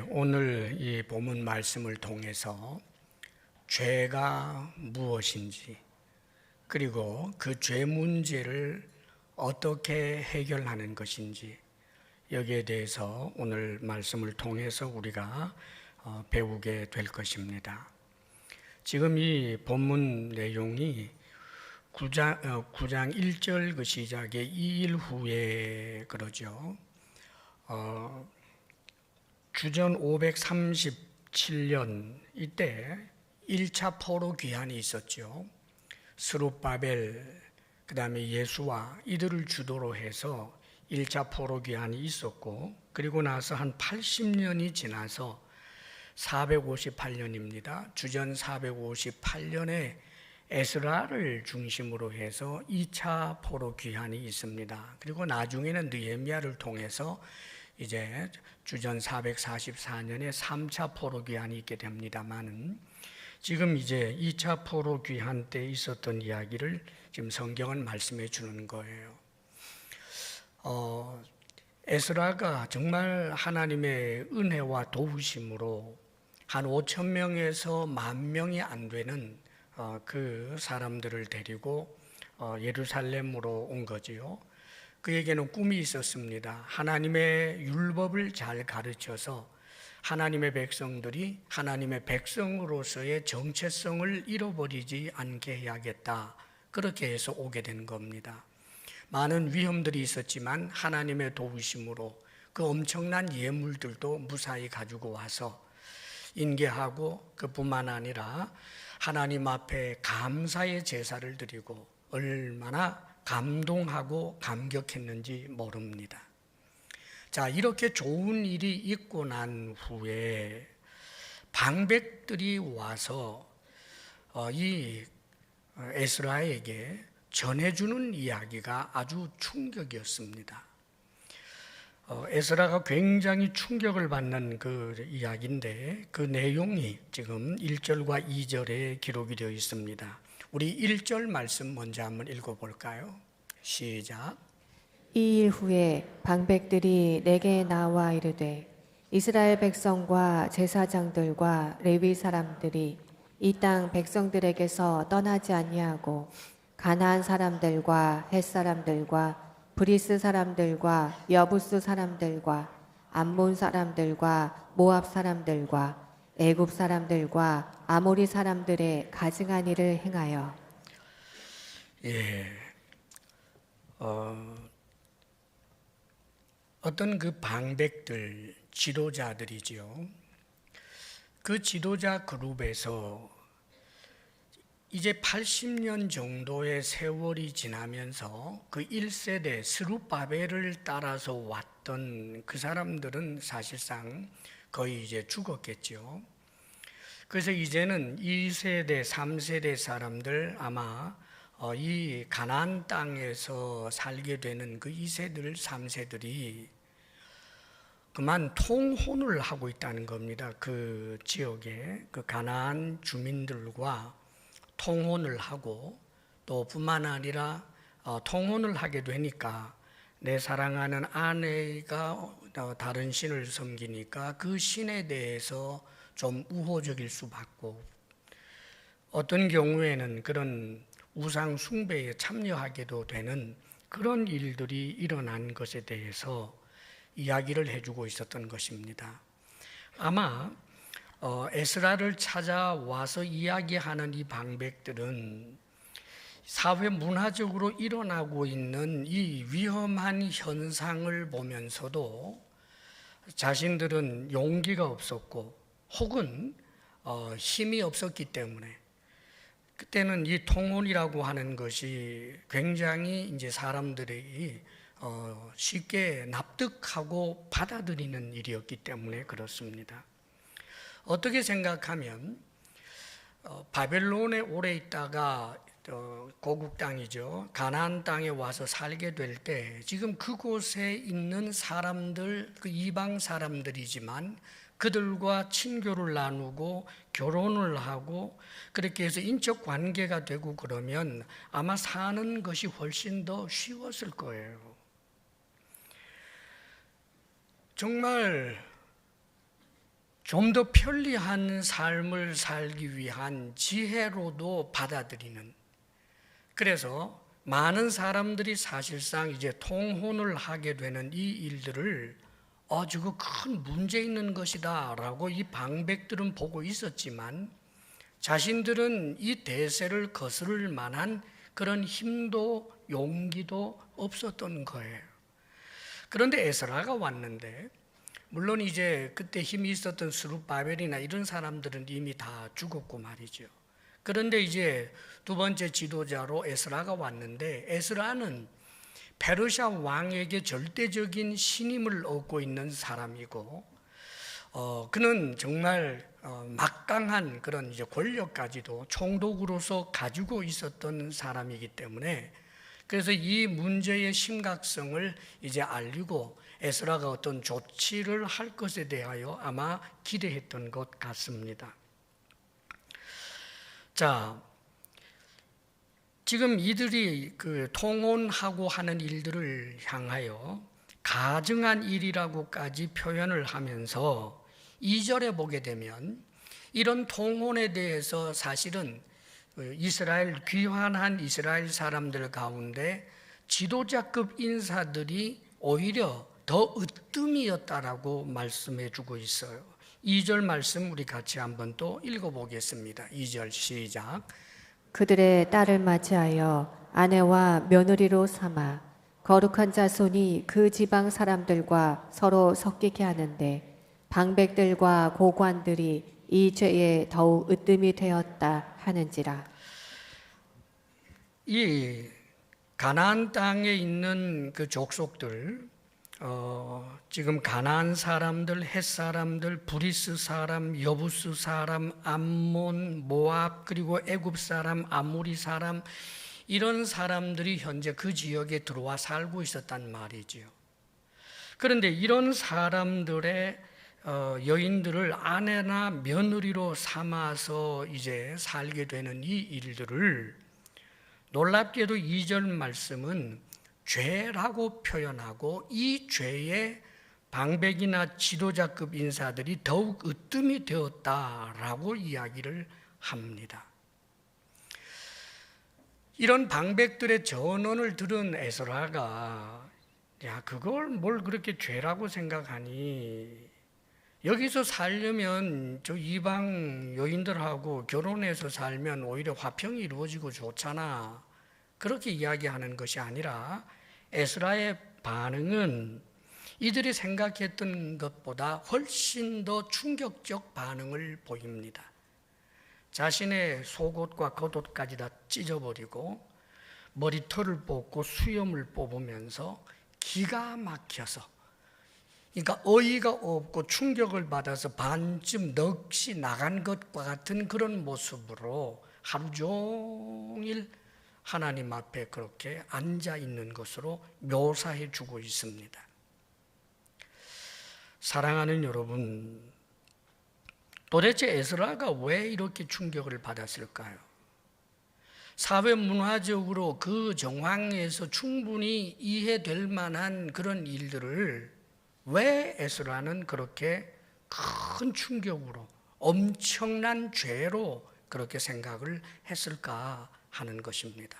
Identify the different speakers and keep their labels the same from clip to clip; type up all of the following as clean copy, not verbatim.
Speaker 1: 오늘 이 본문 말씀을 통해서 죄가 무엇인지, 그리고 그 죄 문제를 어떻게 해결하는 것인지, 여기에 대해서 오늘 말씀을 통해서 우리가 배우게 될 것입니다. 지금 이 본문 내용이 9장 1절 그 시작에 2일 후에 그러죠. 주전 537년 이때 1차 포로 귀환이 있었죠. 스룹바벨, 그 다음에 예수와 이들을 주도로 해서 1차 포로 귀환이 있었고, 그리고 나서 한 80년이 지나서 458년입니다. 주전 458년에 에스라를 중심으로 해서 2차 포로 귀환이 있습니다. 그리고 나중에는 느헤미야를 통해서 이제 주전 444년에 3차 포로 귀환이 있게 됩니다만은, 지금 이제 2차 포로 귀환 때 있었던 이야기를 지금 성경은 말씀해 주는 거예요. 에스라가 정말 하나님의 은혜와 도우심으로 한 5천 명에서 10,000명이 안 되는 그 사람들을 데리고 예루살렘으로 온 거지요. 그에게는 꿈이 있었습니다. 하나님의 율법을 잘 가르쳐서 하나님의 백성들이 하나님의 백성으로서의 정체성을 잃어버리지 않게 해야겠다. 그렇게 해서 오게 된 겁니다. 많은 위험들이 있었지만 하나님의 도우심으로 그 엄청난 예물들도 무사히 가지고 와서 인계하고, 그뿐만 아니라 하나님 앞에 감사의 제사를 드리고 얼마나 감동하고 감격했는지 모릅니다. 자, 이렇게 좋은 일이 있고 난 후에 방백들이 와서 이 에스라에게 전해주는 이야기가 아주 충격이었습니다. 에스라가 굉장히 충격을 받는 그 이야기인데, 그 내용이 지금 1절과 2절에 기록이 되어 있습니다. 우리 1절 말씀 먼저 한번 읽어볼까요? 시작.
Speaker 2: 2일 후에 방백들이 내게 나와 이르되, 이스라엘 백성과 제사장들과 레위 사람들이 이 땅 백성들에게서 떠나지 아니하고 가나안 사람들과 헷 사람들과 브리스 사람들과 여부스 사람들과 암몬 사람들과 모압 사람들과 애굽 사람들과 아모리 사람들의 가증한 일을 행하여
Speaker 1: 어떤 그 방백들, 지도자들이죠. 그 지도자 그룹에서 이제 80년 정도의 세월이 지나면서 그 1세대 스룹바벨을 따라서 왔던 그 사람들은 사실상 거의 이제 죽었겠죠. 그래서 이제는 2세대, 3세대 사람들, 아마 이 가나안 땅에서 살게 되는 그 2세들, 3세들이 그만 통혼을 하고 있다는 겁니다. 그 지역에 그 가나안 주민들과 통혼을 하고, 또 뿐만 아니라 통혼을 하게 되니까 내 사랑하는 아내가 다른 신을 섬기니까 그 신에 대해서 좀 우호적일 수밖에, 어떤 경우에는 그런 우상 숭배에 참여하게도 되는 그런 일들이 일어난 것에 대해서 이야기를 해주고 있었던 것입니다. 아마 에스라를 찾아와서 이야기하는 이 방백들은 사회 문화적으로 일어나고 있는 이 위험한 현상을 보면서도 자신들은 용기가 없었고, 혹은 힘이 없었기 때문에, 그때는 이 통혼이라고 하는 것이 굉장히 이제 사람들이 쉽게 납득하고 받아들이는 일이었기 때문에 그렇습니다. 어떻게 생각하면 바벨론에 오래 있다가 고국 땅이죠, 가나안 땅에 와서 살게 될 때 지금 그곳에 있는 사람들, 그 이방 사람들이지만 그들과 친교를 나누고 결혼을 하고 그렇게 해서 인적 관계가 되고 그러면 아마 사는 것이 훨씬 더 쉬웠을 거예요. 정말 좀 더 편리한 삶을 살기 위한 지혜로도 받아들이는, 그래서 많은 사람들이 사실상 이제 통혼을 하게 되는 이 일들을 저거 큰 문제 있는 것이다 라고 이 방백들은 보고 있었지만 자신들은 이 대세를 거스를 만한 그런 힘도 용기도 없었던 거예요. 그런데 에스라가 왔는데, 물론 이제 그때 힘이 있었던 스룹바벨이나 이런 사람들은 이미 다 죽었고 말이죠. 그런데 이제 두 번째 지도자로 에스라가 왔는데, 에스라는 페르시아 왕에게 절대적인 신임을 얻고 있는 사람이고, 그는 정말 막강한 그런 이제 권력까지도 총독으로서 가지고 있었던 사람이기 때문에, 그래서 이 문제의 심각성을 이제 알리고 에스라가 어떤 조치를 할 것에 대하여 아마 기대했던 것 같습니다. 자, 지금 이들이 그 통혼하고 하는 일들을 향하여 가증한 일이라고까지 표현을 하면서 2절에 보게 되면 이런 통혼에 대해서 사실은 이스라엘, 귀환한 이스라엘 사람들 가운데 지도자급 인사들이 오히려 더 으뜸이었다라고 말씀해 주고 있어요. 2절 말씀 우리 같이 한번 또 읽어보겠습니다. 2절 시작.
Speaker 2: 그들의 딸을 맞이하여 아내와 며느리로 삼아 거룩한 자손이 그 지방 사람들과 서로 섞이게 하는데 방백들과 고관들이 이 죄에 더욱 으뜸이 되었다 하는지라.
Speaker 1: 이 가나안 땅에 있는 그 족속들, 지금 가나안 사람들, 헷 사람들, 브리스 사람, 여부스 사람, 암몬, 모압, 그리고 애굽 사람, 아모리 사람, 이런 사람들이 현재 그 지역에 들어와 살고 있었단 말이지요. 그런데 이런 사람들의 여인들을 아내나 며느리로 삼아서 이제 살게 되는 이 일들을 놀랍게도 2절 말씀은 죄라고 표현하고 이 죄에 방백이나 지도자급 인사들이 더욱 으뜸이 되었다라고 이야기를 합니다. 이런 방백들의 전언을 들은 에스라가 야, 그걸 뭘 그렇게 죄라고 생각하니? 여기서 살려면 저 이방 여인들하고 결혼해서 살면 오히려 화평이 이루어지고 좋잖아. 그렇게 이야기하는 것이 아니라 에스라의 반응은 이들이 생각했던 것보다 훨씬 더 충격적 반응을 보입니다. 자신의 속옷과 겉옷까지 다 찢어버리고 머리털을 뽑고 수염을 뽑으면서 기가 막혀서, 그러니까 어이가 없고 충격을 받아서 반쯤 넋이 나간 것과 같은 그런 모습으로 하루 종일 하나님 앞에 그렇게 앉아 있는 것으로 묘사해 주고 있습니다. 사랑하는 여러분, 도대체 에스라가 왜 이렇게 충격을 받았을까요? 사회 문화적으로 그 정황에서 충분히 이해될 만한 그런 일들을 왜 에스라는 그렇게 큰 충격으로, 엄청난 죄로 그렇게 생각을 했을까 하는 것입니다.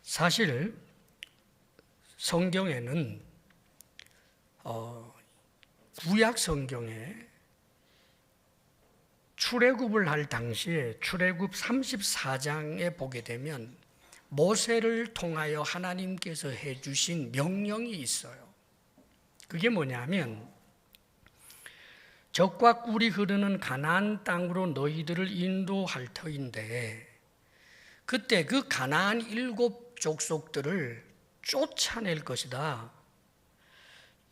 Speaker 1: 사실 성경에는 구약 성경에 출애굽을 할 당시에 출애굽 34장에 보게 되면 모세를 통하여 하나님께서 해주신 명령이 있어요. 그게 뭐냐면 젖과 꿀이 흐르는 가나안 땅으로 너희들을 인도할 터인데, 그때 그 가나안 7 족속들을 쫓아낼 것이다.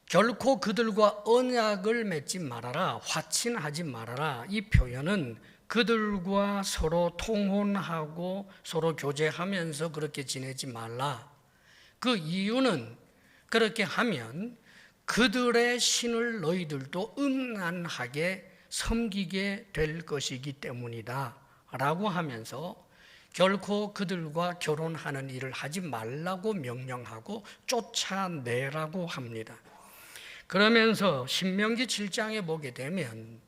Speaker 1: 결코 그들과 언약을 맺지 말아라, 화친하지 말아라. 이 표현은 그들과 서로 통혼하고 서로 교제하면서 그렇게 지내지 말라. 그 이유는 그렇게 하면 그들의 신을 너희들도 음란하게 섬기게 될 것이기 때문이다 라고 하면서 결코 그들과 결혼하는 일을 하지 말라고 명령하고 쫓아내라고 합니다. 그러면서 신명기 7장에 보게 되면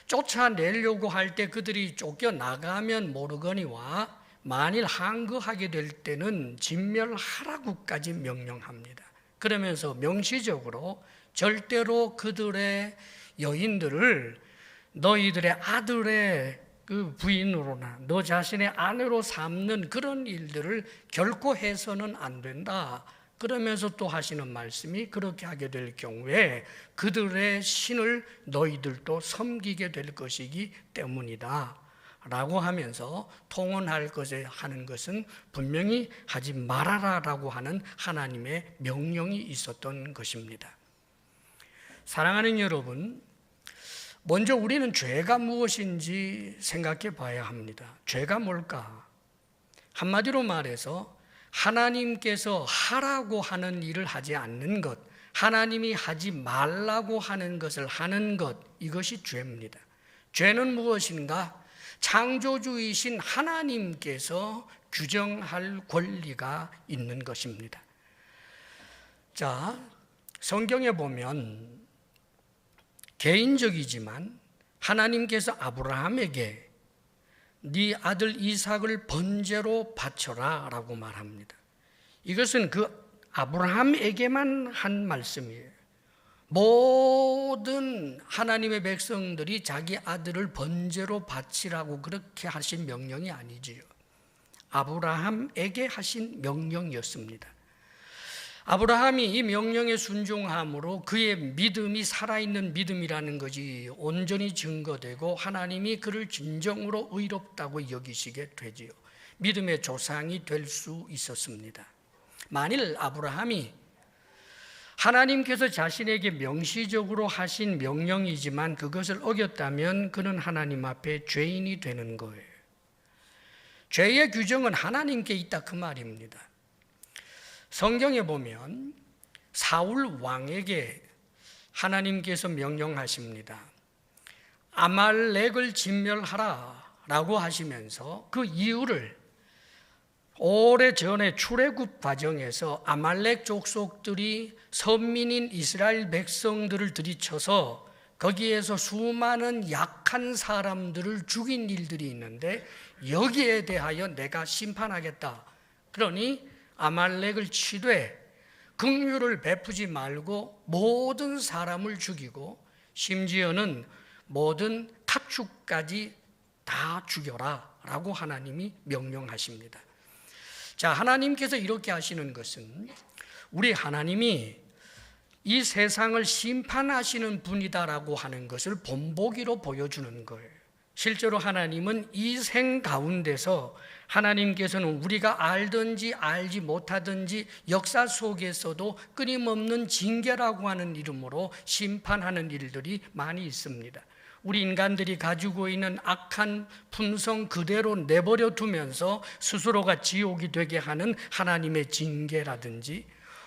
Speaker 1: 쫓아내려고 할 때 그들이 쫓겨나가면 모르거니와 만일 항거하게 될 때는 진멸하라고까지 명령합니다. 그러면서 명시적으로 절대로 그들의 여인들을 너희들의 아들의 그 부인으로나 너 자신의 아내로 삼는 그런 일들을 결코 해서는 안 된다. 그러면서 또 하시는 말씀이 그렇게 하게 될 경우에 그들의 신을 너희들도 섬기게 될 것이기 때문이다 라고 하면서 통혼할 것에 하는 것은 분명히 하지 말아라 라고 하는 하나님의 명령이 있었던 것입니다. 사랑하는 여러분, 먼저 우리는 죄가 무엇인지 생각해 봐야 합니다. 죄가 뭘까? 한마디로 말해서 하나님께서 하라고 하는 일을 하지 않는 것, 하나님이 하지 말라고 하는 것을 하는 것, 이것이 죄입니다. 죄는 무엇인가? 창조주이신 하나님께서 규정할 권리가 있는 것입니다. 자, 성경에 보면 개인적이지만 하나님께서 아브라함에게 네 아들 이삭을 번제로 바쳐라 라고 말합니다. 이것은 그 아브라함에게만 한 말씀이에요. 모든 하나님의 백성들이 자기 아들을 번제로 바치라고 그렇게 하신 명령이 아니지요. 아브라함에게 하신 명령이었습니다. 아브라함이 이 명령에 순종함으로 그의 믿음이 살아있는 믿음이라는 것이 온전히 증거되고 하나님이 그를 진정으로 의롭다고 여기시게 되지요. 믿음의 조상이 될 수 있었습니다. 만일 아브라함이 하나님께서 자신에게 명시적으로 하신 명령이지만 그것을 어겼다면 그는 하나님 앞에 죄인이 되는 거예요. 죄의 규정은 하나님께 있다 그 말입니다. 성경에 보면 사울 왕에게 하나님께서 명령하십니다. 아말렉을 진멸하라 라고 하시면서 그 이유를 오래전에 출애굽 과정에서 아말렉 족속들이 선민인 이스라엘 백성들을 들이쳐서 거기에서 수많은 약한 사람들을 죽인 일들이 있는데 여기에 대하여 내가 심판하겠다. 그러니 아말렉을 치되 긍휼을 베푸지 말고 모든 사람을 죽이고 심지어는 모든 가축까지 다 죽여라 라고 하나님이 명령하십니다. 자, 하나님께서 이렇게 하시는 것은 우리 하나님이 이 세상을 심판하시는 분이다라고 하는 것을 본보기로 보여주는 거예요. 실제로 하나님은 이 생 가운데서 하나님께서는 우리가 알든지 알지 못하든지 역사 속에서도 끊임없는 징계라고 하는 이름으로 심판하는 일들이 많이 있습니다. 우리 인간들이 가지고 있는 악한 품성 그대로 내버려 두면서 스스로가 지옥이 되게 하는 하나님의 징계라든지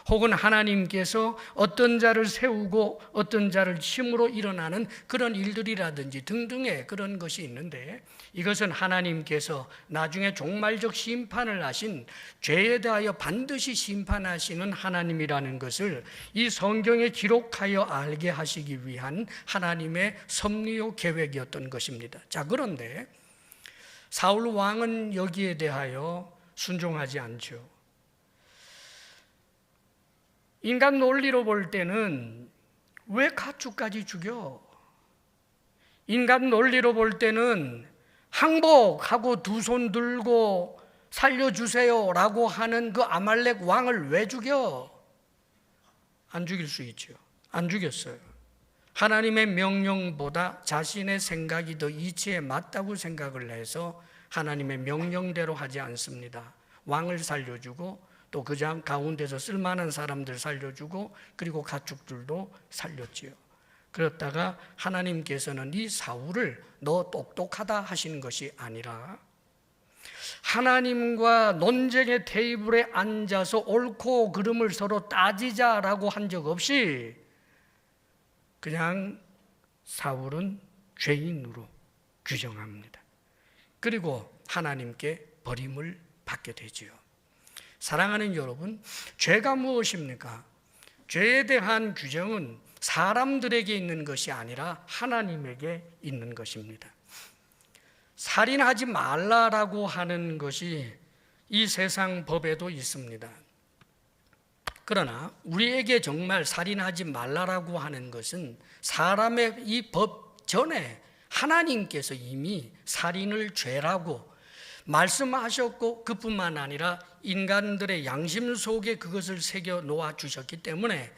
Speaker 1: 혹은 하나님께서 어떤 자를 세우고 어떤 자를 심으로 일어나는 그런 일들이라든지 등등의 그런 것이 있는데 이것은 하나님께서 나중에 종말적 심판을 하신 죄에 대하여 반드시 심판하시는 하나님이라는 것을 이 성경에 기록하여 알게 하시기 위한 하나님의 섭리요 계획이었던 것입니다. 자, 그런데 사울 왕은 여기에 대하여 순종하지 않죠. 인간 논리로 볼 때는 왜 가축까지 죽여? 인간 논리로 볼 때는 항복하고 두 손 들고 살려주세요 라고 하는 그 아말렉 왕을 왜 죽여? 안 죽일 수 있죠. 안 죽였어요. 하나님의 명령보다 자신의 생각이 더 이치에 맞다고 생각을 해서 하나님의 명령대로 하지 않습니다. 왕을 살려주고 또 그 가운데서 쓸만한 사람들 살려주고 그리고 가축들도 살렸지요. 그렇다가 하나님께서는 이 사울을 너 똑똑하다 하시는 것이 아니라 하나님과 논쟁의 테이블에 앉아서 옳고 그름을 서로 따지자라고 한 적 없이 그냥 사울은 죄인으로 규정합니다. 그리고 하나님께 버림을 받게 되지요. 사랑하는 여러분, 죄가 무엇입니까? 죄에 대한 규정은 사람들에게 있는 것이 아니라 하나님에게 있는 것입니다. 살인하지 말라라고 하는 것이 이 세상 법에도 있습니다. 그러나 우리에게 정말 살인하지 말라라고 하는 것은 사람의 이 법 전에 하나님께서 이미 살인을 죄라고 말씀하셨고, 그뿐만 아니라 인간들의 양심 속에 그것을 새겨 놓아 주셨기 때문에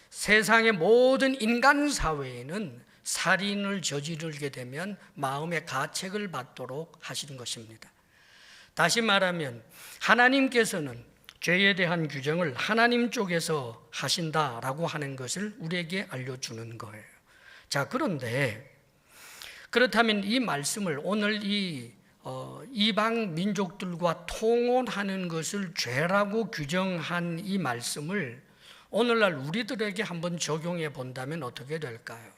Speaker 1: 세상의 모든 인간 사회에는 살인을 저지르게 되면 마음의 가책을 받도록 하시는 것입니다. 다시 말하면 하나님께서는 죄에 대한 규정을 하나님 쪽에서 하신다라고 하는 것을 우리에게 알려주는 거예요. 자, 그런데 그렇다면 이 말씀을 오늘 이 이방 민족들과 통혼하는 것을 죄라고 규정한 이 말씀을 오늘날 우리들에게 한번 적용해 본다면 어떻게 될까요?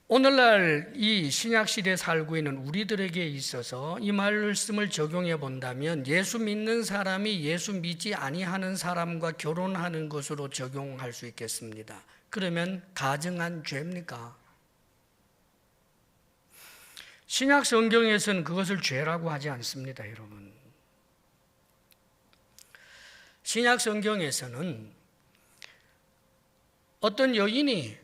Speaker 1: 오늘날 이 신약시대에 살고 있는 우리들에게 있어서 이 말씀을 적용해 본다면 예수 믿는 사람이 예수 믿지 아니하는 사람과 결혼하는 것으로 적용할 수 있겠습니다. 그러면 가증한 죄입니까? 신약 성경에서는 그것을 죄라고 하지 않습니다, 여러분. 신약 성경에서는 어떤 여인이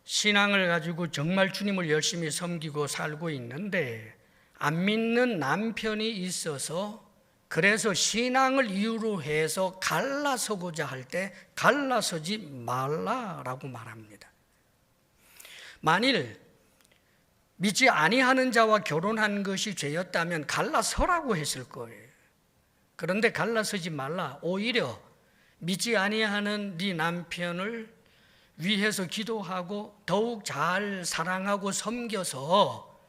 Speaker 1: 신앙을 가지고 정말 주님을 열심히 섬기고 살고 있는데 안 믿는 남편이 있어서, 그래서 신앙을 이유로 해서 갈라서고자 할 때 갈라서지 말라라고 말합니다. 만일 믿지 아니하는 자와 결혼한 것이 죄였다면 갈라서라고 했을 거예요. 그런데 갈라서지 말라, 오히려 믿지 아니하는 네 남편을 위해서 기도하고 더욱 잘 사랑하고 섬겨서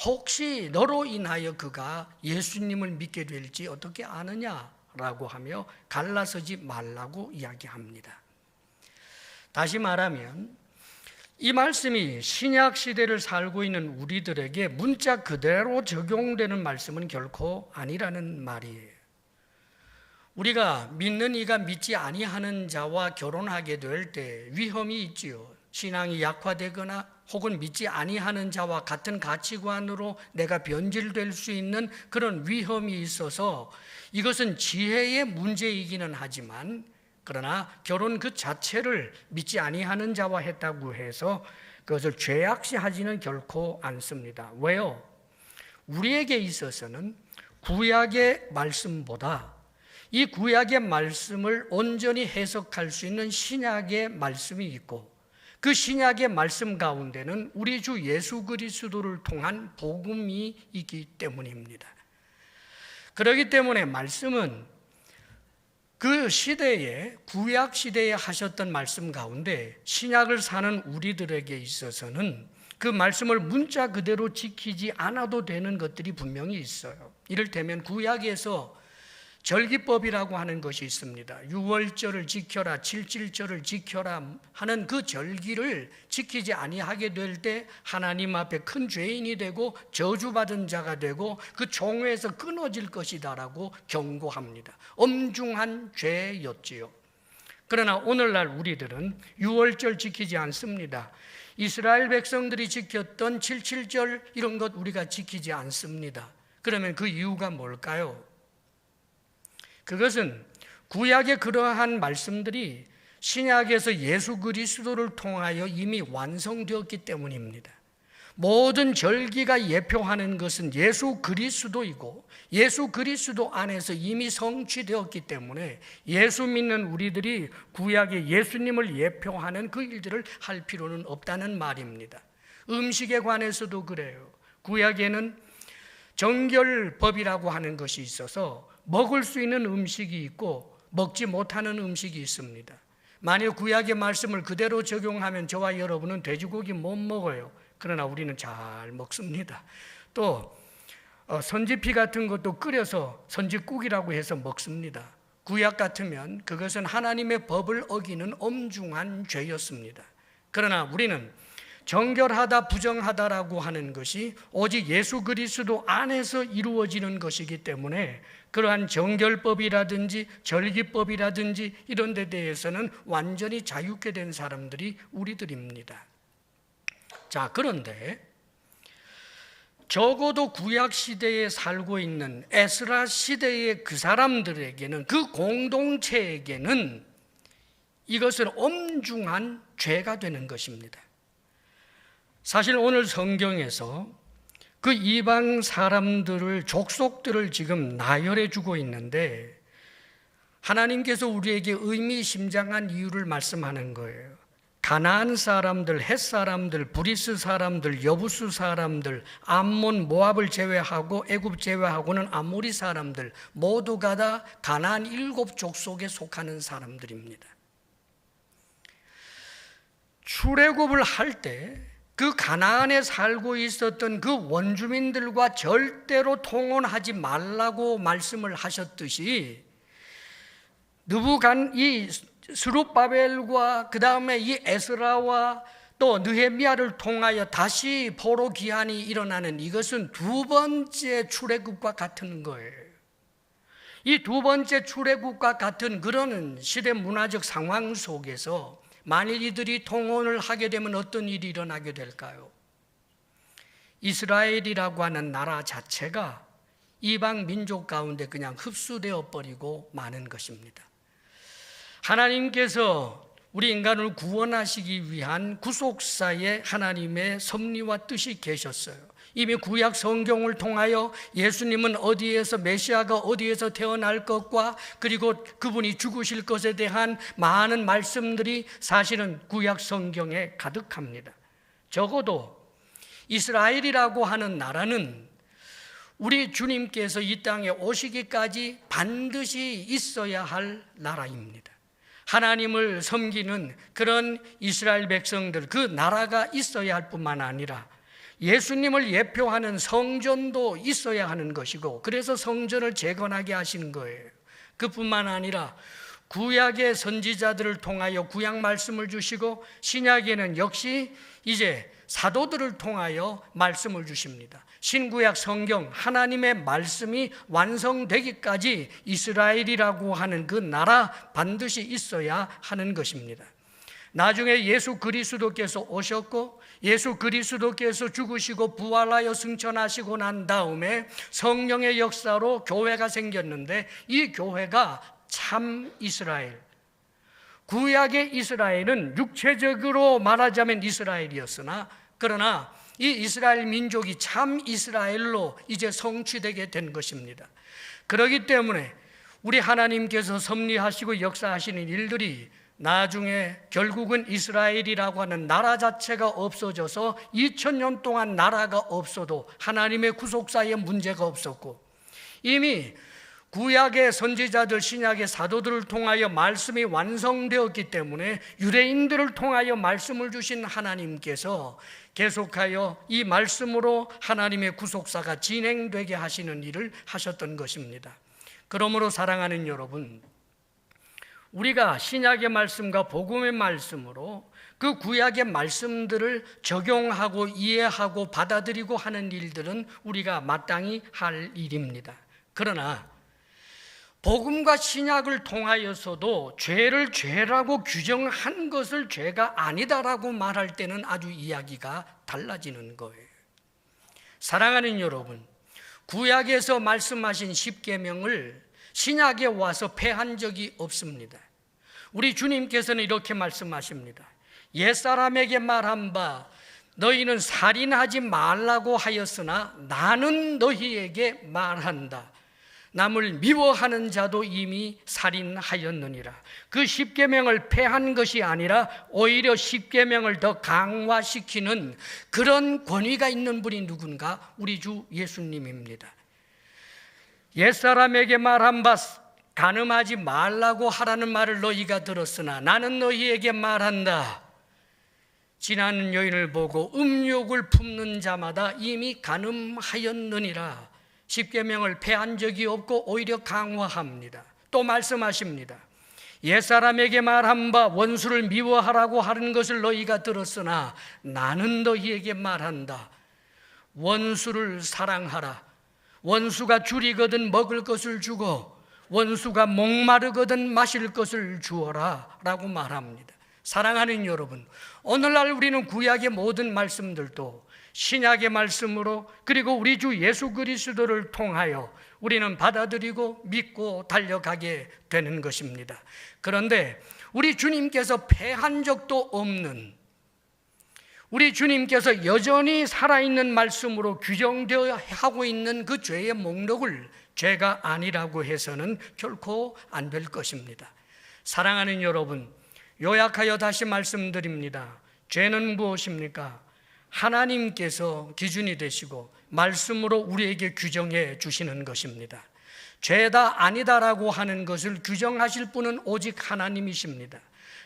Speaker 1: 혹시 너로 인하여 그가 예수님을 믿게 될지 어떻게 아느냐라고 하며 갈라서지 말라고 이야기합니다. 다시 말하면 이 말씀이 신약 시대를 살고 있는 우리들에게 문자 그대로 적용되는 말씀은 결코 아니라는 말이에요. 우리가 믿는 이가 믿지 아니하는 자와 결혼하게 될 때 위험이 있지요. 신앙이 약화되거나 혹은 믿지 아니하는 자와 같은 가치관으로 내가 변질될 수 있는 그런 위험이 있어서 이것은 지혜의 문제이기는 하지만, 그러나 결혼 그 자체를 믿지 아니하는 자와 했다고 해서 그것을 죄악시하지는 결코 않습니다. 왜요? 우리에게 있어서는 구약의 말씀보다 이 구약의 말씀을 온전히 해석할 수 있는 신약의 말씀이 있고, 그 신약의 말씀 가운데는 우리 주 예수 그리스도를 통한 복음이 있기 때문입니다. 그렇기 때문에 말씀은 그 시대에, 구약 시대에 하셨던 말씀 가운데 신약을 사는 우리들에게 있어서는 그 말씀을 문자 그대로 지키지 않아도 되는 것들이 분명히 있어요. 이를테면 구약에서 절기법이라고 하는 것이 있습니다. 6월절을 지켜라, 7.7절을 지켜라 하는 그 절기를 지키지 아니하게 될 때 하나님 앞에 큰 죄인이 되고 저주받은 자가 되고 그 종회에서 끊어질 것이다라고 경고합니다. 엄중한 죄였지요. 그러나 오늘날 우리들은 6월절 지키지 않습니다. 이스라엘 백성들이 지켰던 7.7절 이런 것 우리가 지키지 않습니다. 그러면 그 이유가 뭘까요? 그것은 구약의 그러한 말씀들이 신약에서 예수 그리스도를 통하여 이미 완성되었기 때문입니다. 모든 절기가 예표하는 것은 예수 그리스도이고 예수 그리스도 안에서 이미 성취되었기 때문에 예수 믿는 우리들이 구약의 예수님을 예표하는 그 일들을 할 필요는 없다는 말입니다. 음식에 관해서도 그래요. 구약에는 정결법이라고 하는 것이 있어서 먹을 수 있는 음식이 있고 먹지 못하는 음식이 있습니다. 만약 구약의 말씀을 그대로 적용하면 저와 여러분은 돼지고기 못 먹어요. 그러나 우리는 잘 먹습니다. 또 선지피 같은 것도 끓여서 선지국이라고 해서 먹습니다. 구약 같으면 그것은 하나님의 법을 어기는 엄중한 죄였습니다. 그러나 우리는 정결하다 부정하다라고 하는 것이 오직 예수 그리스도 안에서 이루어지는 것이기 때문에 그러한 정결법이라든지 절기법이라든지 이런 데 대해서는 완전히 자유케 된 사람들이 우리들입니다. 자, 그런데 적어도 구약 시대에 살고 있는 에스라 시대의 그 사람들에게는, 그 공동체에게는 이것은 엄중한 죄가 되는 것입니다. 사실 오늘 성경에서 그 이방 사람들을, 족속들을 지금 나열해 주고 있는데 하나님께서 우리에게 의미심장한 이유를 말씀하는 거예요. 가나안 사람들, 헷 사람들, 브리스 사람들, 여부수 사람들, 암몬, 모압을 제외하고 애굽 제외하고는 아모리 사람들 모두가 다 가나안 7족속에 속하는 사람들입니다. 출애굽을 할 때 그 가나안에 살고 있었던 그 원주민들과 절대로 통혼하지 말라고 말씀을 하셨듯이 이 스룹바벨과 그 다음에 이 에스라와 또 느헤미야를 통하여 다시 포로 귀환이 일어나는 이것은 두 번째 출애굽과 같은 거예요. 이 두 번째 출애굽과 같은 그런 시대 문화적 상황 속에서 만일 이들이 통혼을 하게 되면 어떤 일이 일어나게 될까요? 이스라엘이라고 하는 나라 자체가 이방 민족 가운데 그냥 흡수되어 버리고 마는 것입니다. 하나님께서 우리 인간을 구원하시기 위한 구속사에 하나님의 섭리와 뜻이 계셨어요. 이미 구약 성경을 통하여 예수님은 어디에서, 메시아가 어디에서 태어날 것과 그리고 그분이 죽으실 것에 대한 많은 말씀들이 사실은 구약 성경에 가득합니다. 적어도 이스라엘이라고 하는 나라는 우리 주님께서 이 땅에 오시기까지 반드시 있어야 할 나라입니다. 하나님을 섬기는 그런 이스라엘 백성들, 그 나라가 있어야 할 뿐만 아니라 예수님을 예표하는 성전도 있어야 하는 것이고, 그래서 성전을 재건하게 하신 거예요. 그뿐만 아니라 구약의 선지자들을 통하여 구약 말씀을 주시고, 신약에는 역시 이제 사도들을 통하여 말씀을 주십니다. 신구약 성경, 하나님의 말씀이 완성되기까지 이스라엘이라고 하는 그 나라 반드시 있어야 하는 것입니다. 나중에 예수 그리스도께서 오셨고, 예수 그리스도께서 죽으시고 부활하여 승천하시고 난 다음에 성령의 역사로 교회가 생겼는데, 이 교회가 참 이스라엘, 구약의 이스라엘은 육체적으로 말하자면 이스라엘이었으나, 그러나 이 이스라엘 민족이 참 이스라엘로 이제 성취되게 된 것입니다. 그렇기 때문에 우리 하나님께서 섭리하시고 역사하시는 일들이 나중에 결국은 이스라엘이라고 하는 나라 자체가 없어져서 2000년 동안 나라가 없어도 하나님의 구속사에 문제가 없었고, 이미 구약의 선지자들, 신약의 사도들을 통하여 말씀이 완성되었기 때문에 유대인들을 통하여 말씀을 주신 하나님께서 계속하여 이 말씀으로 하나님의 구속사가 진행되게 하시는 일을 하셨던 것입니다. 그러므로 사랑하는 여러분, 우리가 신약의 말씀과 복음의 말씀으로 그 구약의 말씀들을 적용하고 이해하고 받아들이고 하는 일들은 우리가 마땅히 할 일입니다. 그러나 복음과 신약을 통하여서도 죄를 죄라고 규정한 것을 죄가 아니다라고 말할 때는 아주 이야기가 달라지는 거예요. 사랑하는 여러분, 구약에서 말씀하신 십계명을 신약에 와서 폐한 적이 없습니다. 우리 주님께서는 이렇게 말씀하십니다. 옛사람에게 말한 바 너희는 살인하지 말라고 하였으나 나는 너희에게 말한다. 남을 미워하는 자도 이미 살인하였느니라. 그 십계명을 폐한 것이 아니라 오히려 십계명을 더 강화시키는 그런 권위가 있는 분이 누군가? 우리 주 예수님입니다. 옛사람에게 말한 바 간음하지 말라고 하라는 말을 너희가 들었으나 나는 너희에게 말한다. 지나는 여인을 보고 음욕을 품는 자마다 이미 간음하였느니라. 십계명을 폐한 적이 없고 오히려 강화합니다. 또 말씀하십니다. 옛사람에게 말한 바 원수를 미워하라고 하는 것을 너희가 들었으나 나는 너희에게 말한다. 원수를 사랑하라. 원수가 줄이거든 먹을 것을 주고 원수가 목마르거든 마실 것을 주어라 라고 말합니다. 사랑하는 여러분, 오늘날 우리는 구약의 모든 말씀들도 신약의 말씀으로 그리고 우리 주 예수 그리스도를 통하여 우리는 받아들이고 믿고 달려가게 되는 것입니다. 그런데 우리 주님께서 패한 적도 없는, 우리 주님께서 여전히 살아있는 말씀으로 규정되어 하고 있는 그 죄의 목록을 죄가 아니라고 해서는 결코 안 될 것입니다. 사랑하는 여러분, 요약하여 다시 말씀드립니다. 죄는 무엇입니까? 하나님께서 기준이 되시고 말씀으로 우리에게 규정해 주시는 것입니다. 죄다 아니다라고 하는 것을 규정하실 분은 오직 하나님이십니다.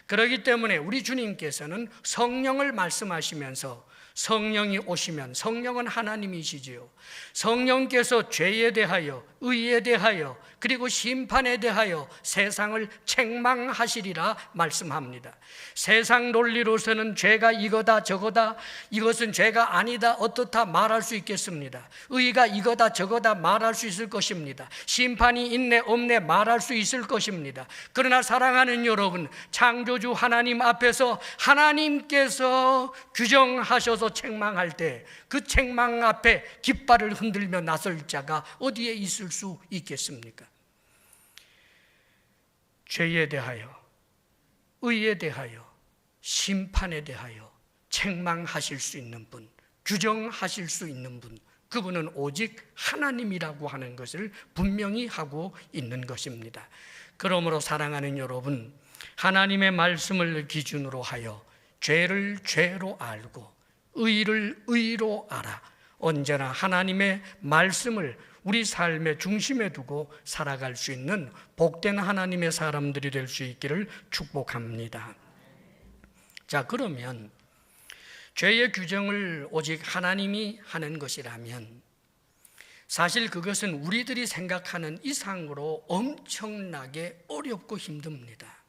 Speaker 1: 그렇기 때문에 우리 주님께서는 성령을 말씀하시면서 성령이 오시면, 성령은 하나님이시지요, 성령께서 죄에 대하여, 의에 대하여, 그리고 심판에 대하여 세상을 책망하시리라 말씀합니다. 세상 논리로서는 죄가 이거다 저거다, 이것은 죄가 아니다 어떻다 말할 수 있겠습니다. 의가 이거다 저거다 말할 수 있을 것입니다. 심판이 있네 없네 말할 수 있을 것입니다. 그러나 사랑하는 여러분, 창조주 하나님 앞에서 하나님께서 규정하셔서 책망할 때 그 책망 앞에 깃발을 흔들며 나설 자가 어디에 있을 수 있겠습니까? 죄에 대하여, 의에 대하여, 심판에 대하여 책망하실 수 있는 분, 규정하실 수 있는 분, 그분은 오직 하나님이라고 하는 것을 분명히 하고 있는 것입니다. 그러므로 사랑하는 여러분, 하나님의 말씀을 기준으로 하여 죄를 죄로 알고 의를 의로 알아 언제나 하나님의 말씀을 우리 삶의 중심에 두고 살아갈 수 있는 복된 하나님의 사람들이 될 수 있기를 축복합니다. 자, 그러면 죄의 규정을 오직 하나님이 하는 것이라면 사실 그것은 우리들이 생각하는 이상으로 엄청나게 어렵고 힘듭니다.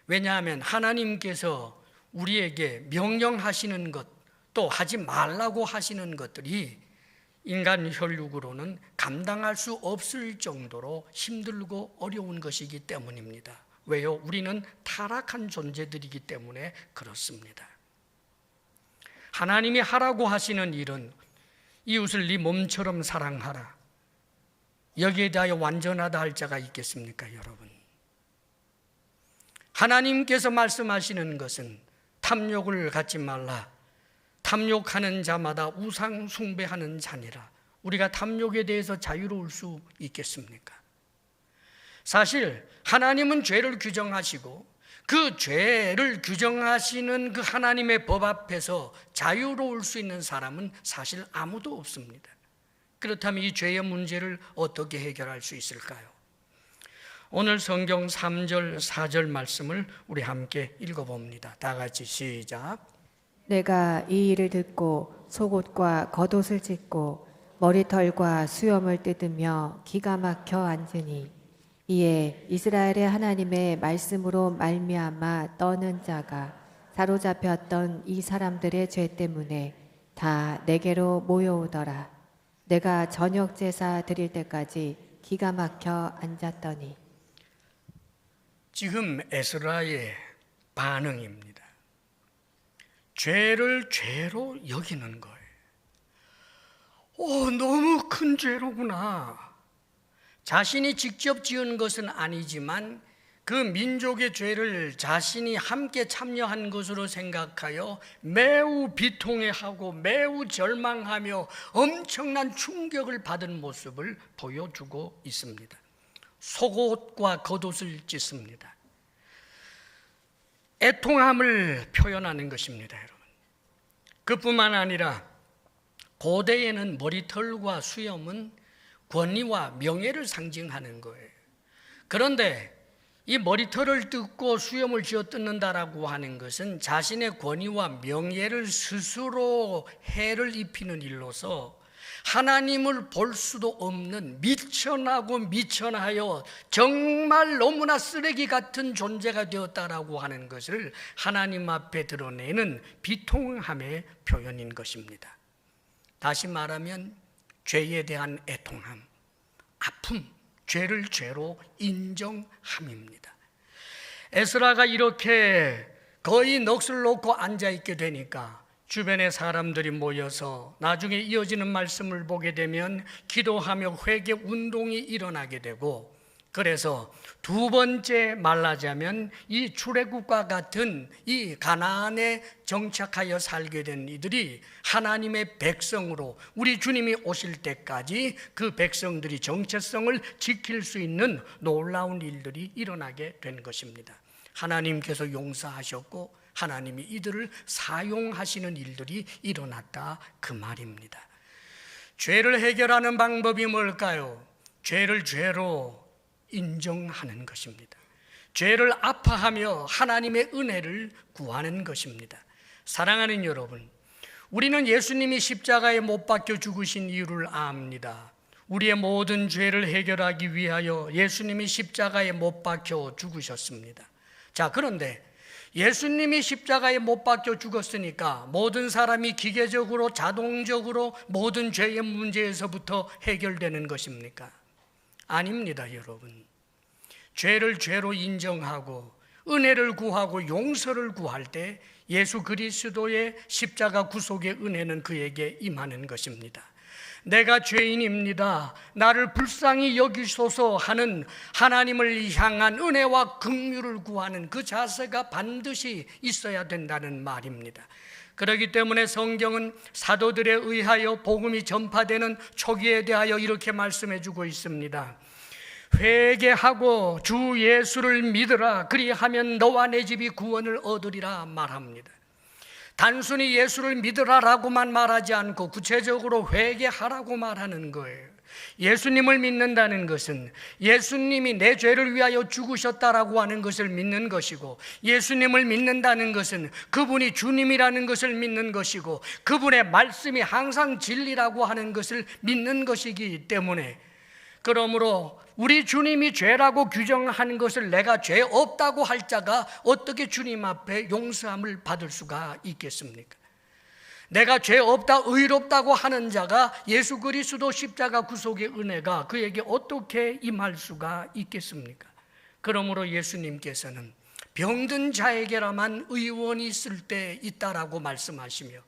Speaker 1: 왜냐하면 하나님께서 우리에게 명령하시는 것, 또 하지 말라고 하시는 것들이 인간 혈육으로는 감당할 수 없을 정도로 힘들고 어려운 것이기 때문입니다. 왜요? 우리는 타락한 존재들이기 때문에 그렇습니다. 하나님이 하라고 하시는 일은 이웃을 네 몸처럼 사랑하라, 여기에 대하여 완전하다 할 자가 있겠습니까, 여러분? 하나님께서 말씀하시는 것은 탐욕을 갖지 말라, 탐욕하는 자마다 우상 숭배하는 자니라. 우리가 탐욕에 대해서 자유로울 수 있겠습니까? 사실 하나님은 죄를 규정하시고 그 죄를 규정하시는 그 하나님의 법 앞에서 자유로울 수 있는 사람은 사실 아무도 없습니다. 그렇다면 이 죄의 문제를 어떻게 해결할 수 있을까요? 오늘 성경 3절, 4절 말씀을 우리 함께 읽어봅니다. 다 같이 시작.
Speaker 2: 내가 이 일을 듣고 속옷과 겉옷을 찢고 머리털과 수염을 뜯으며 기가 막혀 앉으니 이에 이스라엘의 하나님의 말씀으로 말미암아 떠는 자가 사로잡혔던 이 사람들의 죄 때문에 다 내게로 모여오더라. 내가 저녁 제사 드릴 때까지 기가 막혀 앉았더니.
Speaker 1: 지금 에스라의 반응입니다. 죄를 죄로 여기는 거예요. 너무 큰 죄로구나. 자신이 직접 지은 것은 아니지만 그 민족의 죄를 자신이 함께 참여한 것으로 생각하여 매우 비통해하고 매우 절망하며 엄청난 충격을 받은 모습을 보여주고 있습니다. 속옷과 겉옷을 찢습니다. 애통함을 표현하는 것입니다, 여러분. 그뿐만 아니라 고대에는 머리털과 수염은 권위와 명예를 상징하는 거예요. 그런데 이 머리털을 뜯고 수염을 쥐어 뜯는다라고 하는 것은 자신의 권위와 명예를 스스로 해를 입히는 일로서 하나님을 볼 수도 없는 미천하고 미천하여 정말 너무나 쓰레기 같은 존재가 되었다라고 하는 것을 하나님 앞에 드러내는 비통함의 표현인 것입니다. 다시 말하면 죄에 대한 애통함, 아픔, 죄를 죄로 인정함입니다. 에스라가 이렇게 거의 넋을 놓고 앉아있게 되니까 주변의 사람들이 모여서 나중에 이어지는 말씀을 보게 되면 기도하며 회개 운동이 일어나게 되고, 그래서 두 번째 말하자면 이 출애굽과 같은 이 가나안에 정착하여 살게 된 이들이 하나님의 백성으로 우리 주님이 오실 때까지 그 백성들이 정체성을 지킬 수 있는 놀라운 일들이 일어나게 된 것입니다. 하나님께서 용서하셨고 하나님이 이들을 사용하시는 일들이 일어났다, 그 말입니다. 죄를 해결하는 방법이 뭘까요? 죄를 죄로 인정하는 것입니다. 죄를 아파하며 하나님의 은혜를 구하는 것입니다. 사랑하는 여러분, 우리는 예수님이 십자가에 못 박혀 죽으신 이유를 압니다. 우리의 모든 죄를 해결하기 위하여 예수님이 십자가에 못 박혀 죽으셨습니다. 자, 그런데 예수님이 십자가에 못 박혀 죽었으니까 모든 사람이 기계적으로 자동적으로 모든 죄의 문제에서부터 해결되는 것입니까? 아닙니다, 여러분. 죄를 죄로 인정하고 은혜를 구하고 용서를 구할 때 예수 그리스도의 십자가 구속의 은혜는 그에게 임하는 것입니다. 내가 죄인입니다, 나를 불쌍히 여기소서 하는 하나님을 향한 은혜와 긍휼을 구하는 그 자세가 반드시 있어야 된다는 말입니다. 그렇기 때문에 성경은 사도들에 의하여 복음이 전파되는 초기에 대하여 이렇게 말씀해 주고 있습니다. 회개하고 주 예수를 믿으라, 그리하면 너와 내 집이 구원을 얻으리라 말합니다. 단순히 예수를 믿으라라고만 말하지 않고 구체적으로 회개하라고 말하는 거예요. 예수님을 믿는다는 것은 예수님이 내 죄를 위하여 죽으셨다라고 하는 것을 믿는 것이고, 예수님을 믿는다는 것은 그분이 주님이라는 것을 믿는 것이고, 그분의 말씀이 항상 진리라고 하는 것을 믿는 것이기 때문에, 그러므로 우리 주님이 죄라고 규정한 것을 내가 죄 없다고 할 자가 어떻게 주님 앞에 용서함을 받을 수가 있겠습니까? 내가 죄 없다, 의롭다고 하는 자가 예수 그리스도 십자가 구속의 은혜가 그에게 어떻게 임할 수가 있겠습니까? 그러므로 예수님께서는 병든 자에게라만 의원이 있을 때 있다라고 말씀하시며,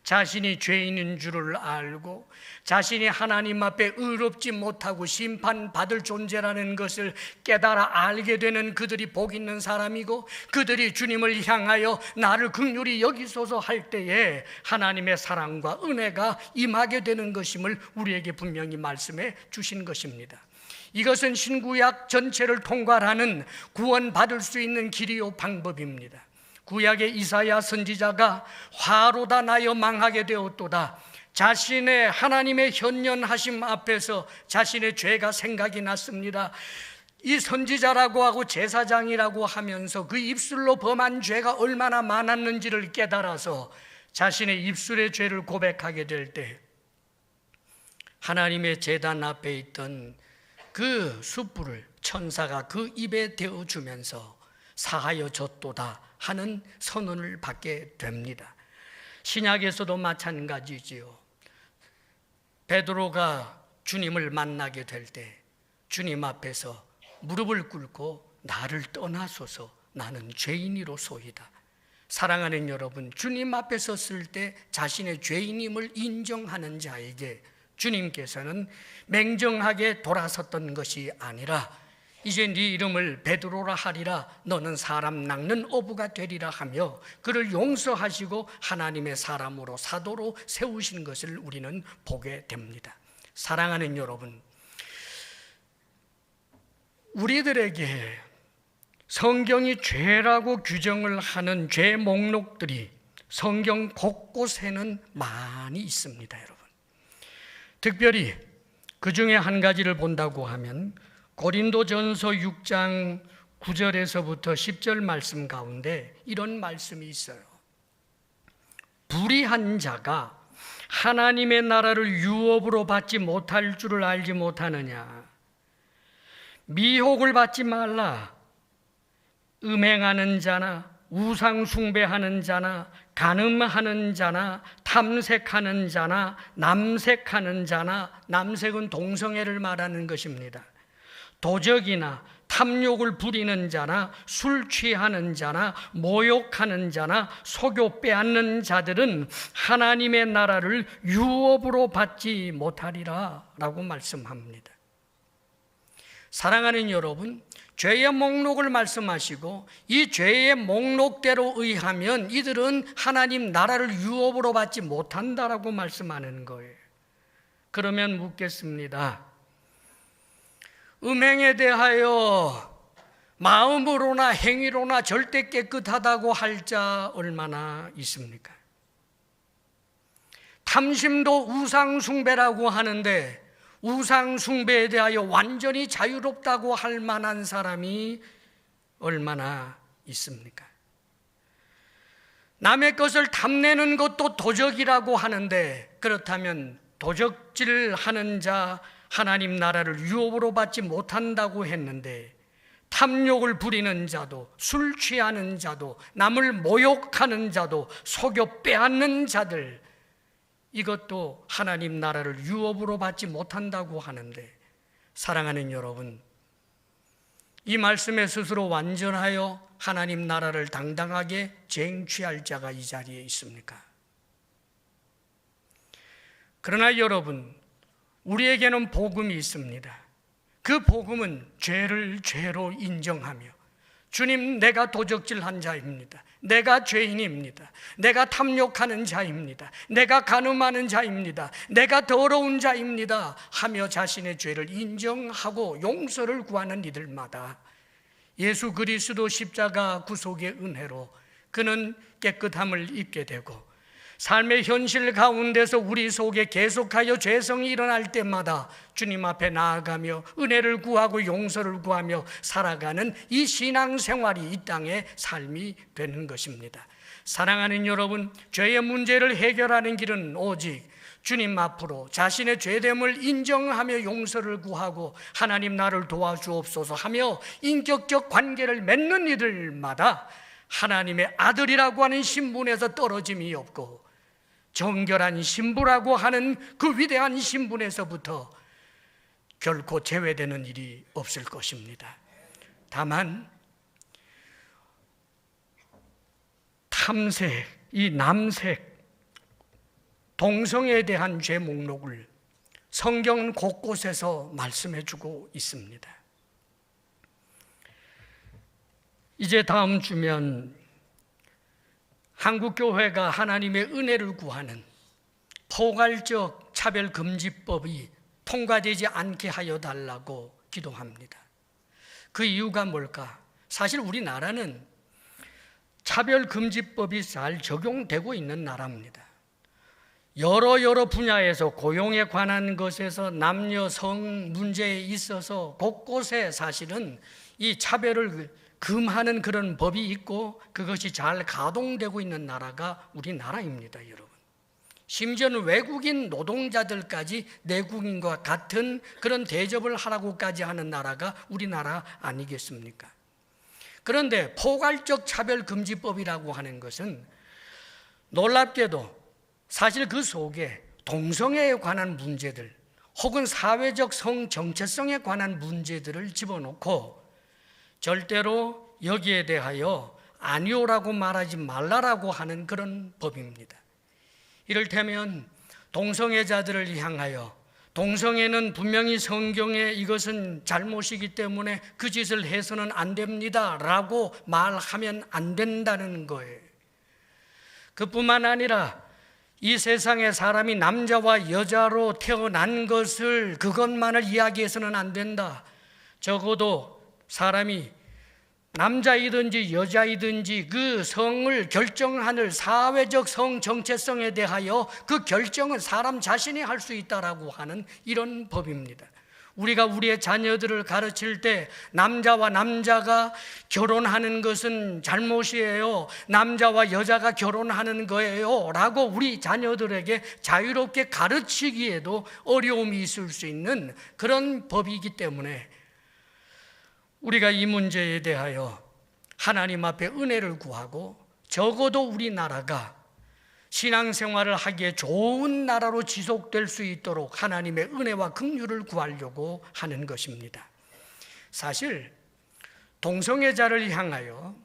Speaker 1: 자신이 죄인인 줄을 알고 자신이 하나님 앞에 의롭지 못하고 심판받을 존재라는 것을 깨달아 알게 되는 그들이 복 있는 사람이고, 그들이 주님을 향하여 나를 긍휼히 여기소서 할 때에 하나님의 사랑과 은혜가 임하게 되는 것임을 우리에게 분명히 말씀해 주신 것입니다. 이것은 신구약 전체를 통괄하는 구원받을 수 있는 길이요 방법입니다. 구약의 이사야 선지자가 화로다 나여 망하게 되었도다, 자신의 하나님의 현연하심 앞에서 자신의 죄가 생각이 났습니다. 이 선지자라고 하고 제사장이라고 하면서 그 입술로 범한 죄가 얼마나 많았는지를 깨달아서 자신의 입술의 죄를 고백하게 될 때 하나님의 제단 앞에 있던 그 숯불을 천사가 그 입에 대어주면서 사하여 졌도다 하는 선언을 받게 됩니다. 신약에서도 마찬가지지요. 베드로가 주님을 만나게 될 때 주님 앞에서 무릎을 꿇고 나를 떠나소서, 나는 죄인이로소이다. 사랑하는 여러분, 주님 앞에 섰을 때 자신의 죄인임을 인정하는 자에게 주님께서는 맹정하게 돌아섰던 것이 아니라 이제 네 이름을 베드로라 하리라, 너는 사람 낚는 어부가 되리라 하며 그를 용서하시고 하나님의 사람으로 사도로 세우신 것을 우리는 보게 됩니다. 사랑하는 여러분, 우리들에게 성경이 죄라고 규정을 하는 죄 목록들이 성경 곳곳에는 많이 있습니다. 여러분, 특별히 그 중에 한 가지를 본다고 하면 고린도전서 6장 9절에서부터 10절 말씀 가운데 이런 말씀이 있어요. 불의한 자가 하나님의 나라를 유업으로 받지 못할 줄을 알지 못하느냐? 미혹을 받지 말라. 음행하는 자나 우상 숭배하는 자나 간음하는 자나 탐색하는 자나 남색하는 자나, 남색은 동성애를 말하는 것입니다. 도적이나 탐욕을 부리는 자나 술 취하는 자나 모욕하는 자나 속여 빼앗는 자들은 하나님의 나라를 유업으로 받지 못하리라 라고 말씀합니다. 사랑하는 여러분, 죄의 목록을 말씀하시고 이 죄의 목록대로 의하면 이들은 하나님 나라를 유업으로 받지 못한다라고 말씀하는 거예요. 그러면 묻겠습니다. 음행에 대하여 마음으로나 행위로나 절대 깨끗하다고 할 자 얼마나 있습니까? 탐심도 우상숭배라고 하는데 우상숭배에 대하여 완전히 자유롭다고 할 만한 사람이 얼마나 있습니까? 남의 것을 탐내는 것도 도적이라고 하는데, 그렇다면 도적질하는 자 하나님 나라를 유업으로 받지 못한다고 했는데, 탐욕을 부리는 자도 술 취하는 자도 남을 모욕하는 자도 속여 빼앗는 자들, 이것도 하나님 나라를 유업으로 받지 못한다고 하는데, 사랑하는 여러분, 이 말씀에 스스로 완전하여 하나님 나라를 당당하게 쟁취할 자가 이 자리에 있습니까? 그러나 여러분, 우리에게는 복음이 있습니다. 그 복음은 죄를 죄로 인정하며, 주님, 내가 도적질한 자입니다. 내가 죄인입니다. 내가 탐욕하는 자입니다. 내가 간음하는 자입니다. 내가 더러운 자입니다 하며 자신의 죄를 인정하고 용서를 구하는 이들마다 예수 그리스도 십자가 구속의 은혜로 그는 깨끗함을 입게 되고, 삶의 현실 가운데서 우리 속에 계속하여 죄성이 일어날 때마다 주님 앞에 나아가며 은혜를 구하고 용서를 구하며 살아가는 이 신앙생활이 이 땅의 삶이 되는 것입니다. 사랑하는 여러분, 죄의 문제를 해결하는 길은 오직 주님 앞으로 자신의 죄됨을 인정하며 용서를 구하고 하나님 나를 도와주옵소서 하며 인격적 관계를 맺는 이들마다 하나님의 아들이라고 하는 신분에서 떨어짐이 없고, 정결한 신부라고 하는 그 위대한 신분에서부터 결코 제외되는 일이 없을 것입니다. 다만 탐색, 이 남색, 동성애에 대한 죄 목록을 성경 곳곳에서 말씀해 주고 있습니다. 이제 다음 주면 한국교회가 하나님의 은혜를 구하는 포괄적 차별금지법이 통과되지 않게 하여 달라고 기도합니다. 그 이유가 뭘까? 사실 우리나라는 차별금지법이 잘 적용되고 있는 나라입니다. 여러 분야에서 고용에 관한 것에서 남녀 성 문제에 있어서 곳곳에 사실은 이 차별을 금하는 그런 법이 있고 그것이 잘 가동되고 있는 나라가 우리나라입니다, 여러분. 심지어는 외국인 노동자들까지 내국인과 같은 그런 대접을 하라고까지 하는 나라가 우리나라 아니겠습니까? 그런데 포괄적 차별금지법이라고 하는 것은 놀랍게도 사실 그 속에 동성애에 관한 문제들 혹은 사회적 성 정체성에 관한 문제들을 집어넣고 절대로 여기에 대하여 아니오라고 말하지 말라라고 하는 그런 법입니다. 이를테면 동성애자들을 향하여 동성애는 분명히 성경에 이것은 잘못이기 때문에 그 짓을 해서는 안 됩니다 라고 말하면 안 된다는 거예요. 그뿐만 아니라 이 세상에 사람이 남자와 여자로 태어난 것을 그것만을 이야기해서는 안 된다. 적어도 사람이 남자이든지 여자이든지 그 성을 결정하는 사회적 성 정체성에 대하여 그 결정은 사람 자신이 할 수 있다라고 하는 이런 법입니다. 우리가 우리의 자녀들을 가르칠 때 남자와 남자가 결혼하는 것은 잘못이에요, 남자와 여자가 결혼하는 거예요 라고 우리 자녀들에게 자유롭게 가르치기에도 어려움이 있을 수 있는 그런 법이기 때문에 우리가 이 문제에 대하여 하나님 앞에 은혜를 구하고 적어도 우리나라가 신앙생활을 하기에 좋은 나라로 지속될 수 있도록 하나님의 은혜와 긍휼을 구하려고 하는 것입니다. 사실 동성애자를 향하여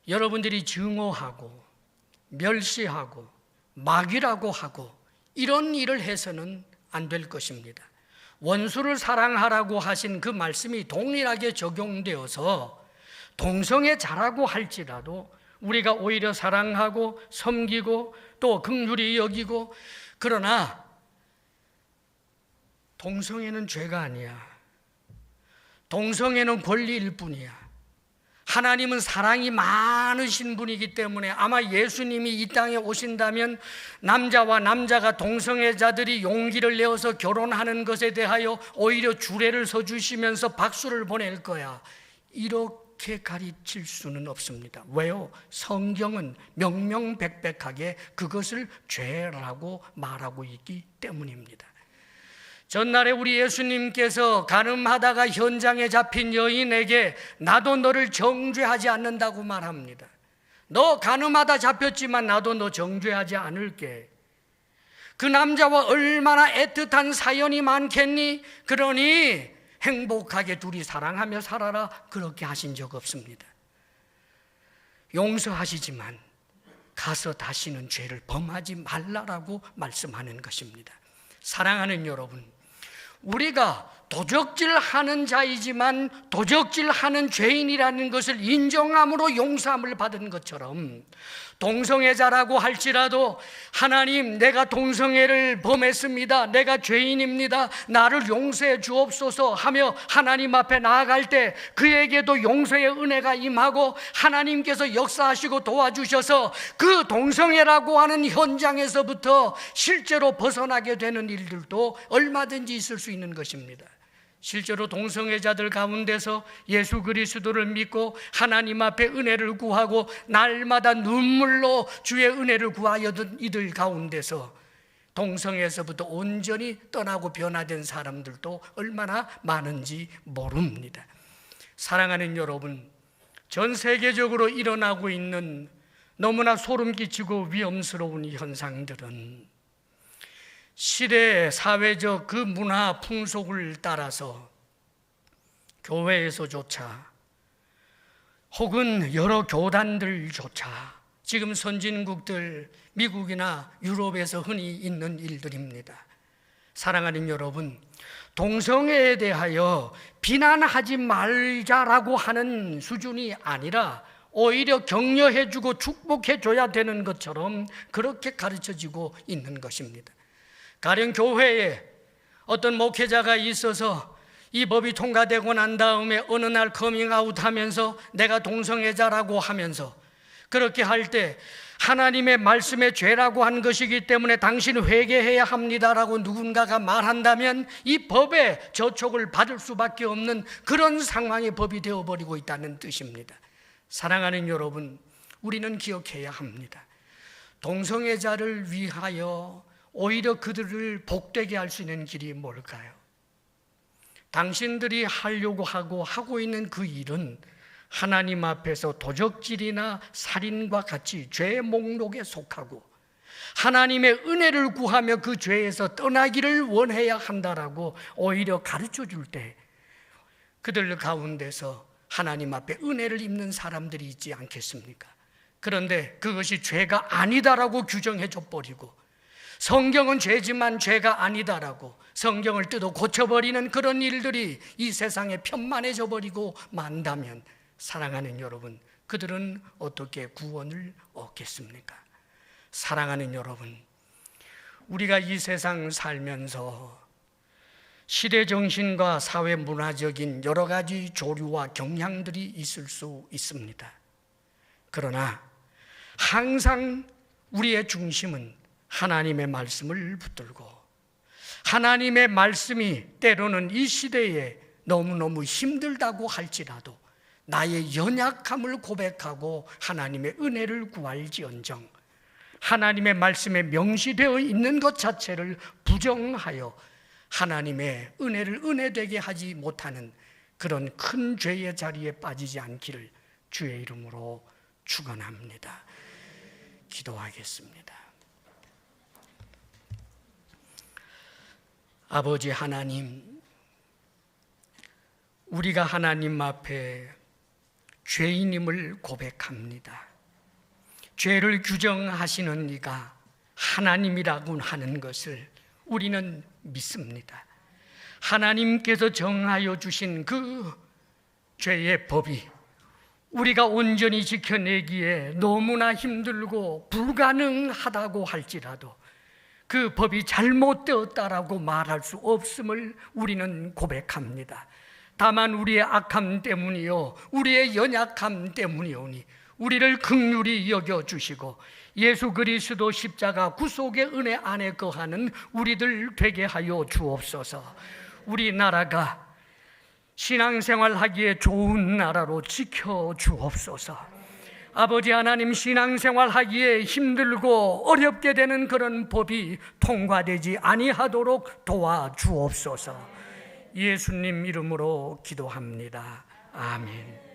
Speaker 1: 여러분들이 증오하고 멸시하고 막이라고 하고 이런 일을 해서는 안 될 것입니다. 원수를 사랑하라고 하신 그 말씀이 동일하게 적용되어서 동성애자라고 할지라도 우리가 오히려 사랑하고 섬기고 또 긍휼히 여기고, 그러나 동성애는 죄가 아니야. 동성애는 권리일 뿐이야. 하나님은 사랑이 많으신 분이기 때문에 아마 예수님이 이 땅에 오신다면 남자와 남자가 동성애자들이 용기를 내어서 결혼하는 것에 대하여 오히려 주례를 서주시면서 박수를 보낼 거야. 이렇게 가르칠 수는 없습니다. 왜요? 성경은 명명백백하게 그것을 죄라고 말하고 있기 때문입니다. 전날에 우리 예수님께서 간음하다가 현장에 잡힌 여인에게 나도 너를 정죄하지 않는다고 말합니다. 너 간음하다 잡혔지만 나도 너 정죄하지 않을게. 그 남자와 얼마나 애틋한 사연이 많겠니? 그러니 행복하게 둘이 사랑하며 살아라, 그렇게 하신 적 없습니다. 용서하시지만 가서 다시는 죄를 범하지 말라라고 말씀하는 것입니다. 사랑하는 여러분, 우리가 도적질하는 자이지만 도적질하는 죄인이라는 것을 인정함으로 용서함을 받은 것처럼 동성애자라고 할지라도 하나님, 내가 동성애를 범했습니다, 내가 죄인입니다, 나를 용서해 주옵소서 하며 하나님 앞에 나아갈 때 그에게도 용서의 은혜가 임하고 하나님께서 역사하시고 도와주셔서 그 동성애라고 하는 현장에서부터 실제로 벗어나게 되는 일들도 얼마든지 있을 수 있는 것입니다. 실제로 동성애자들 가운데서 예수 그리스도를 믿고 하나님 앞에 은혜를 구하고 날마다 눈물로 주의 은혜를 구하여던 이들 가운데서 동성애에서부터 온전히 떠나고 변화된 사람들도 얼마나 많은지 모릅니다. 사랑하는 여러분, 전 세계적으로 일어나고 있는 너무나 소름 끼치고 위험스러운 현상들은 시대의 사회적 그 문화 풍속을 따라서 교회에서조차 혹은 여러 교단들조차 지금 선진국들, 미국이나 유럽에서 흔히 있는 일들입니다. 사랑하는 여러분, 동성애에 대하여 비난하지 말자라고 하는 수준이 아니라 오히려 격려해주고 축복해줘야 되는 것처럼 그렇게 가르쳐지고 있는 것입니다. 가령 교회에 어떤 목회자가 있어서 이 법이 통과되고 난 다음에 어느 날 커밍아웃 하면서 내가 동성애자라고 하면서 그렇게 할 때 하나님의 말씀의 죄라고 한 것이기 때문에 당신 회개해야 합니다라고 누군가가 말한다면 이 법의 저촉을 받을 수밖에 없는 그런 상황의 법이 되어버리고 있다는 뜻입니다. 사랑하는 여러분, 우리는 기억해야 합니다. 동성애자를 위하여 오히려 그들을 복되게 할 수 있는 길이 뭘까요? 당신들이 하려고 하고 있는 그 일은 하나님 앞에서 도적질이나 살인과 같이 죄의 목록에 속하고 하나님의 은혜를 구하며 그 죄에서 떠나기를 원해야 한다라고 오히려 가르쳐 줄 때 그들 가운데서 하나님 앞에 은혜를 입는 사람들이 있지 않겠습니까? 그런데 그것이 죄가 아니다라고 규정해 줘 버리고 성경은 죄지만 죄가 아니다라고 성경을 뜯어 고쳐버리는 그런 일들이 이 세상에 편만해져 버리고 만다면 사랑하는 여러분, 그들은 어떻게 구원을 얻겠습니까? 사랑하는 여러분, 우리가 이 세상 살면서 시대 정신과 사회 문화적인 여러 가지 조류와 경향들이 있을 수 있습니다. 그러나 항상 우리의 중심은 하나님의 말씀을 붙들고 하나님의 말씀이 때로는 이 시대에 너무너무 힘들다고 할지라도 나의 연약함을 고백하고 하나님의 은혜를 구할지언정 하나님의 말씀에 명시되어 있는 것 자체를 부정하여 하나님의 은혜를 은혜되게 하지 못하는 그런 큰 죄의 자리에 빠지지 않기를 주의 이름으로 축원합니다. 기도하겠습니다. 아버지 하나님, 우리가 하나님 앞에 죄인임을 고백합니다. 죄를 규정하시는 이가 하나님이라고 하는 것을 우리는 믿습니다. 하나님께서 정하여 주신 그 죄의 법이 우리가 온전히 지켜내기에 너무나 힘들고 불가능하다고 할지라도 그 법이 잘못되었다라고 말할 수 없음을 우리는 고백합니다. 다만 우리의 악함 때문이요 우리의 연약함 때문이오니 우리를 긍휼히 여겨주시고 예수 그리스도 십자가 구속의 은혜 안에 거하는 우리들 되게 하여 주옵소서. 우리나라가 신앙생활하기에 좋은 나라로 지켜주옵소서. 아버지 하나님, 신앙생활하기에 힘들고 어렵게 되는 그런 법이 통과되지 아니하도록 도와주옵소서. 예수님 이름으로 기도합니다. 아멘.